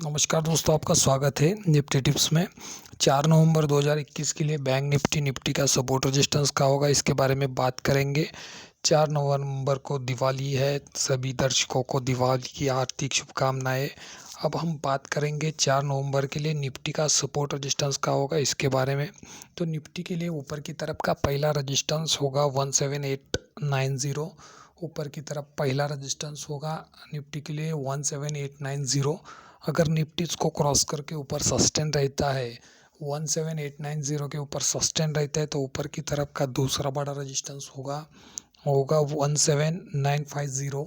नमस्कार दोस्तों, आपका स्वागत है निफ्टी टिप्स में। 4 नवंबर 2021 के लिए बैंक निफ्टी का सपोर्ट रेजिस्टेंस का होगा, इसके बारे में बात करेंगे। 4 नवंबर को दिवाली है, सभी दर्शकों को दिवाली की हार्दिक शुभकामनाएं। अब हम बात करेंगे 4 नवंबर के लिए निफ्टी का सपोर्ट रेजिस्टेंस का होगा, इसके बारे में। तो निफ्टी के लिए ऊपर की तरफ का पहला रेजिस्टेंस होगा 17890। ऊपर की तरफ पहला रेजिस्टेंस होगा निफ्टी के लिए 17890। अगर निफ्टी इसको क्रॉस करके ऊपर सस्टेन रहता है, 17890 के ऊपर सस्टेन रहता है, तो ऊपर की तरफ का दूसरा बड़ा रेजिस्टेंस होगा 17950।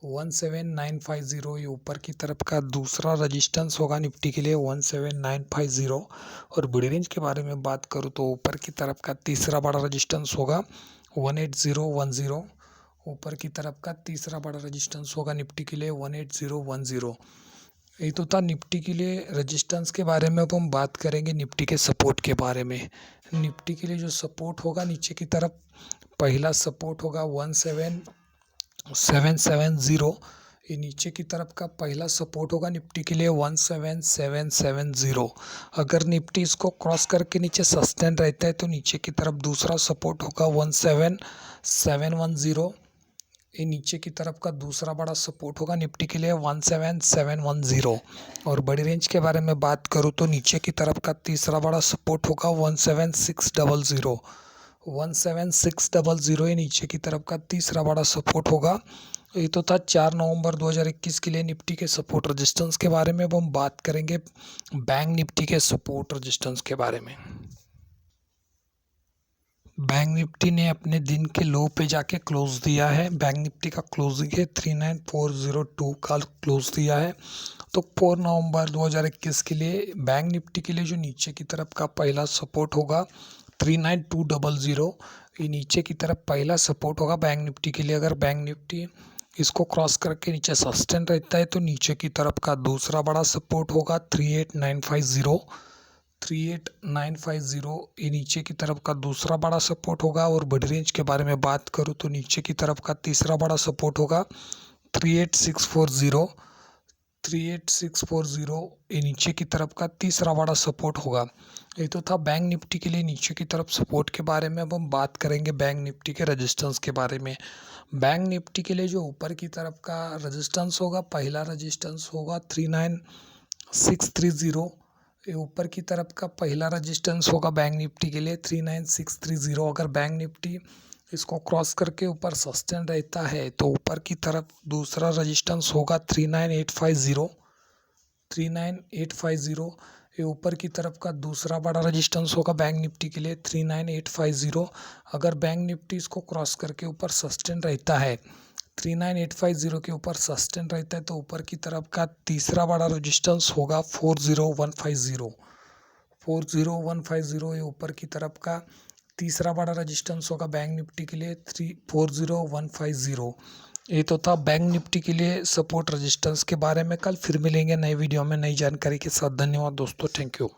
17950 ये ऊपर की तरफ का दूसरा रेजिस्टेंस होगा निफ्टी के लिए 17950। और बड़ी रेंज के बारे में बात करूँ तो ऊपर की तरफ का तीसरा बड़ा रेजिस्टेंस होगा 18010। ऊपर की तरफ का तीसरा बड़ा रेजिस्टेंस होगा निफ्टी के लिए 18010। ये तो था निफ्टी के लिए रेजिस्टेंस के बारे में। अब हम बात करेंगे निफ्टी के सपोर्ट के बारे में। निफ्टी के लिए जो सपोर्ट होगा नीचे की तरफ, पहला सपोर्ट होगा 17770। ये नीचे की तरफ का पहला सपोर्ट होगा निफ्टी के लिए 17770। अगर निफ्टी इसको क्रॉस करके नीचे सस्टेन रहता है तो नीचे की तरफ दूसरा सपोर्ट होगा 17710। ये नीचे की तरफ का दूसरा बड़ा सपोर्ट होगा निफ्टी के लिए 17710। और बड़ी रेंज के बारे में बात करूँ तो नीचे की तरफ का तीसरा बड़ा सपोर्ट होगा 17600। 17600 ये नीचे की तरफ का तीसरा बड़ा सपोर्ट होगा। ये तो था 4 नवंबर 2021 के लिए निफ्टी के सपोर्ट रेजिस्टेंस के बारे में। अब हम बात करेंगे बैंक निफ्टी के सपोर्ट रेजिस्टेंस के बारे में। बैंक निफ्टी ने अपने दिन के लो पे जाके क्लोज दिया है। बैंक निफ्टी का क्लोजिंग है 39402 का क्लोज दिया है। तो 4 नवंबर 2021 के लिए बैंक निफ्टी के लिए जो नीचे की तरफ का पहला सपोर्ट होगा 39200। ये नीचे की तरफ पहला सपोर्ट होगा बैंक निफ्टी के लिए। अगर बैंक निफ्टी इसको क्रॉस करके नीचे सस्टेन रहता है तो नीचे की तरफ का दूसरा बड़ा सपोर्ट होगा 38950। 38950 ये नीचे की तरफ का दूसरा बड़ा सपोर्ट होगा। और बड़ी रेंज के बारे में बात करूँ तो नीचे की तरफ का तीसरा बड़ा सपोर्ट होगा 38640। 38640 ये नीचे की तरफ का तीसरा बड़ा सपोर्ट होगा। ये तो था बैंक निफ्टी के लिए नीचे की तरफ सपोर्ट के बारे में। अब हम बात करेंगे बैंक निफ्टी के रेजिस्टेंस के बारे में। बैंक निफ्टी के लिए जो ऊपर की तरफ का रेजिस्टेंस होगा, पहला रेजिस्टेंस होगा 39630। ये ऊपर की तरफ का पहला रेजिस्टेंस होगा बैंक निफ्टी के लिए 39630। अगर बैंक निफ्टी इसको क्रॉस करके ऊपर सस्टेन रहता है तो ऊपर की तरफ दूसरा रेजिस्टेंस होगा 39850। 39850 ये ऊपर की तरफ का दूसरा बड़ा रेजिस्टेंस होगा बैंक निफ्टी के लिए 39850। अगर बैंक निफ्टी इसको क्रॉस करके ऊपर सस्टेन रहता है, 39850 के ऊपर सस्टेन रहता है, तो ऊपर की तरफ का तीसरा बड़ा रेजिस्टेंस होगा 40150। 40150 ये ऊपर की तरफ का तीसरा बड़ा रेजिस्टेंस होगा बैंक निफ्टी के लिए 40150। ये तो था बैंक निफ्टी के लिए सपोर्ट रेजिस्टेंस के बारे में। कल फिर मिलेंगे नए वीडियो में नई जानकारी के साथ। धन्यवाद दोस्तों, थैंक यू।